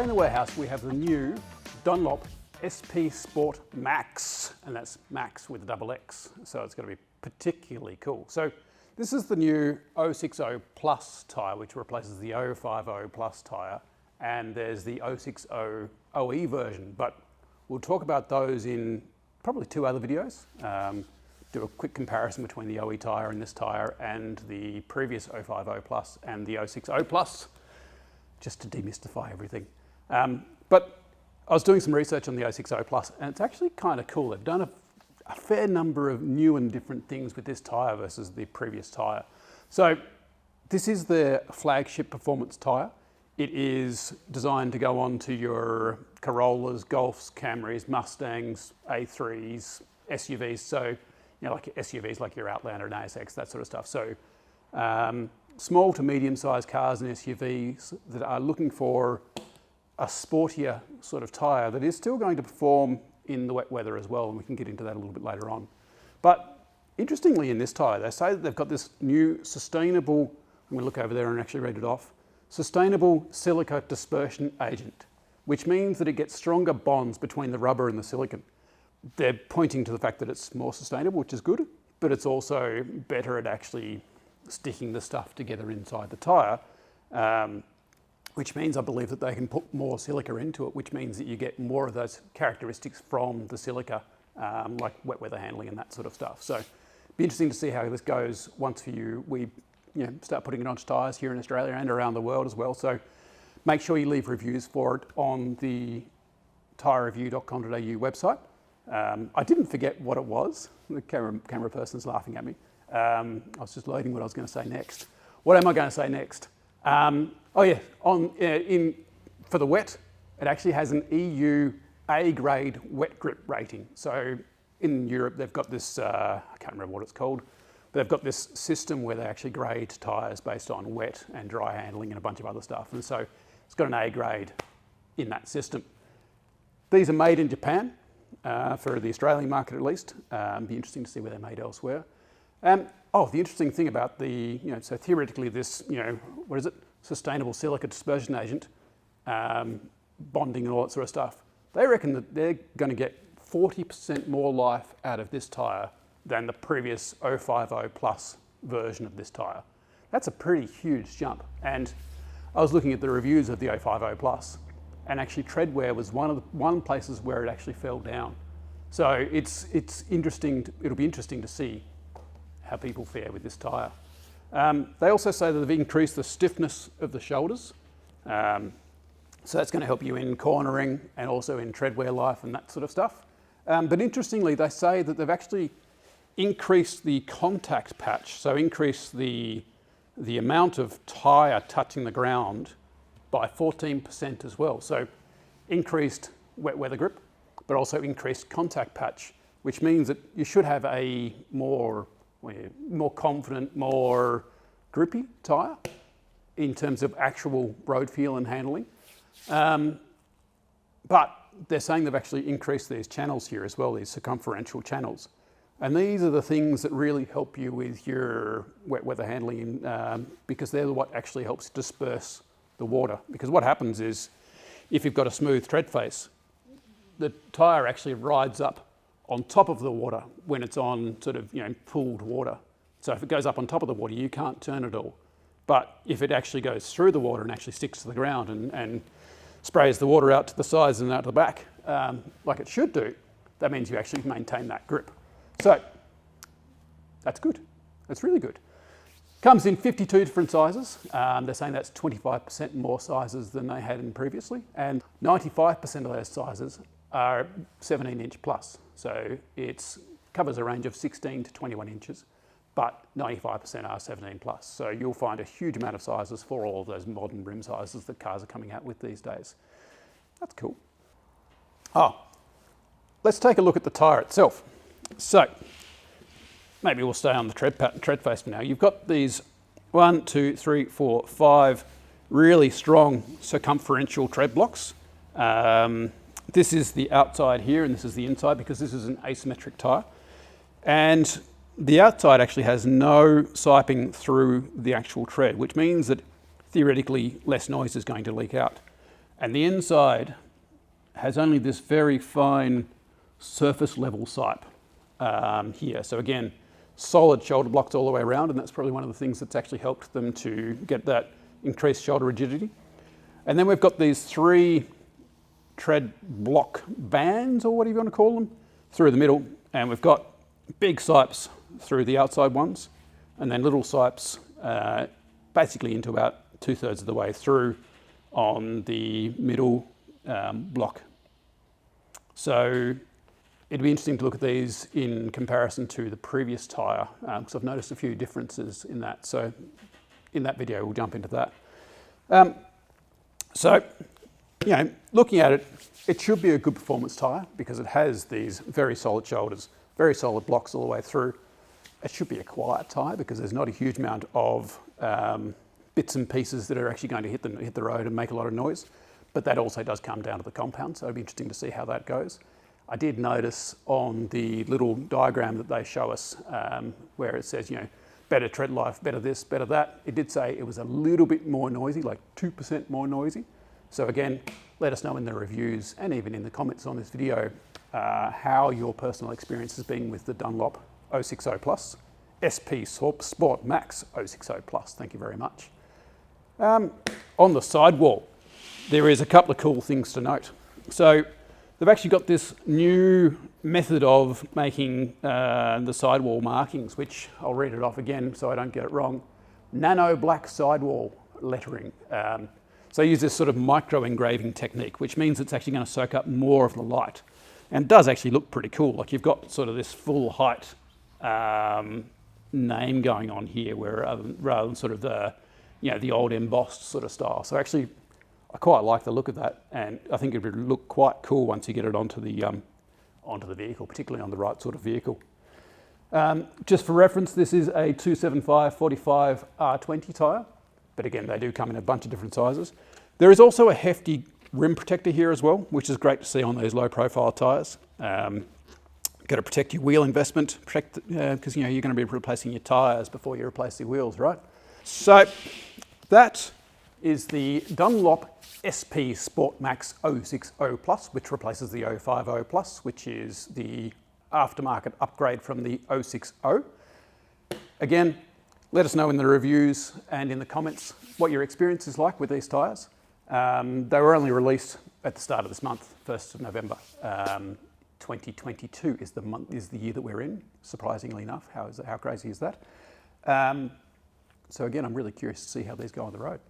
Today in the warehouse we have the new Dunlop SP Sport Max, and that's Max with a double X, so it's going to be particularly cool. So this is the new 060 Plus tyre, which replaces the 050 Plus tyre, and there's the 060 OE version, but we'll talk about those in probably two other videos. Do a quick comparison between the OE tyre and this tyre and the previous 050 Plus and the 060 Plus, just to demystify everything. But I was doing some research on the 060 Plus, and it's actually kind of cool. They've done a fair number of new and different things with this tyre versus the previous tyre. So this is their flagship performance tyre. It is designed to go on to your Corollas, Golfs, Camrys, Mustangs, A3s, SUVs. So, you know, like SUVs like your Outlander and ASX, that sort of stuff. So small to medium-sized cars and SUVs that are looking for a sportier sort of tyre that is still going to perform in the wet weather as well, and we can get into that a little bit later on. But interestingly, in this tyre, they say that they've got this new sustainable, I'm going to look over there and actually read it off, sustainable silica dispersion agent, which means that it gets stronger bonds between the rubber and the silicon. They're pointing to the fact that it's more sustainable, which is good, but it's also better at actually sticking the stuff together inside the tyre, which means I believe that they can put more silica into it, which means that you get more of those characteristics from the silica, like wet weather handling and that sort of stuff. So it'll be interesting to see how this goes once we start putting it onto tyres here in Australia and around the world as well. So make sure you leave reviews for it on the tyrereview.com.au website. I didn't forget what it was. The camera person's laughing at me. I was just loading what I was going to say next. What am I going to say next? For the wet, it actually has an EU A-grade wet grip rating. So in Europe, they've got this, I can't remember what it's called, but they've got this system where they actually grade tyres based on wet and dry handling and a bunch of other stuff. And so it's got an A grade in that system. These are made in Japan, for the Australian market at least. Be interesting to see where they're made elsewhere. The interesting thing about so theoretically this, what is it? Sustainable silica dispersion agent, bonding and all that sort of stuff. They reckon that they're going to get 40% more life out of this tyre than the previous 050 Plus version of this tyre. That's a pretty huge jump. And I was looking at the reviews of the 050 Plus, and actually treadwear was one of the places where it actually fell down. So it's interesting. It'll be interesting to see how people fare with this tyre. They also say that they've increased the stiffness of the shoulders. So that's going to help you in cornering and also in treadwear life and that sort of stuff. But interestingly, they say that they've actually increased the contact patch, so increased the amount of tyre touching the ground by 14% as well. So increased wet weather grip, but also increased contact patch, which means that you should have a more confident, more grippy tyre in terms of actual road feel and handling. But they're saying they've actually increased these channels here as well, these circumferential channels. And these are the things that really help you with your wet weather handling, because they're what actually helps disperse the water. Because what happens is, if you've got a smooth tread face, the tyre actually rides up on top of the water when it's on sort of, pooled water. So if it goes up on top of the water, you can't turn it all. But if it actually goes through the water and actually sticks to the ground and sprays the water out to the sides and out to the back, like it should do, that means you actually maintain that grip. So that's good. That's really good. Comes in 52 different sizes. They're saying that's 25% more sizes than they had in previously. And 95% of those sizes are 17-inch plus. So it covers a range of 16 to 21 inches, but 95% are 17 plus. So you'll find a huge amount of sizes for all of those modern rim sizes that cars are coming out with these days. That's cool. Let's take a look at the tyre itself. So maybe we'll stay on the tread face for now. You've got these 1, 2, 3, 4, 5 really strong circumferential tread blocks. This is the outside here, and this is the inside, because this is an asymmetric tyre. And the outside actually has no siping through the actual tread, which means that theoretically less noise is going to leak out. And the inside has only this very fine surface level sipe here. So again, solid shoulder blocks all the way around, and that's probably one of the things that's actually helped them to get that increased shoulder rigidity. And then we've got these 3 tread block bands, or whatever you want to call them, through the middle, and we've got big sipes through the outside ones, and then little sipes basically into about 2/3 of the way through on the middle block. So it'd be interesting to look at these in comparison to the previous tyre, because I've noticed a few differences in that. So in that video, we'll jump into that. So, you know, looking at it, it should be a good performance tyre because it has these very solid shoulders, very solid blocks all the way through. It should be a quiet tyre because there's not a huge amount of bits and pieces that are actually going to hit the road and make a lot of noise. But that also does come down to the compound, so it'll be interesting to see how that goes. I did notice on the little diagram that they show us where it says, you know, better tread life, better this, better that. It did say it was a little bit more noisy, like 2% more noisy. So again, let us know in the reviews and even in the comments on this video how your personal experience has been with the Dunlop 060 Plus, SP Sport Max 060 Plus. Thank you very much. On the sidewall, there is a couple of cool things to note. So they've actually got this new method of making the sidewall markings, which I'll read it off again so I don't get it wrong. Nano black sidewall lettering. So they use this sort of micro engraving technique, which means it's actually going to soak up more of the light. And it does actually look pretty cool. Like you've got sort of this full height name going on here, where rather than sort of the, you know, the old embossed sort of style. So actually, I quite like the look of that, and I think it would look quite cool once you get it onto the vehicle, particularly on the right sort of vehicle. Just for reference, this is a 275/45 R20 tyre, but again, they do come in a bunch of different sizes. There is also a hefty rim protector here as well, which is great to see on those low profile tyres. Got to protect your wheel investment, because you know you're going to be replacing your tyres before you replace your wheels, right? So that is the Dunlop SP Sport Max 060 Plus, which replaces the 050 Plus, which is the aftermarket upgrade from the 060. Again, let us know in the reviews and in the comments what your experience is like with these tyres. They were only released at the start of this month, 1st of November. 2022 is the year that we're in, surprisingly enough. How crazy is that? So again, I'm really curious to see how these go on the road.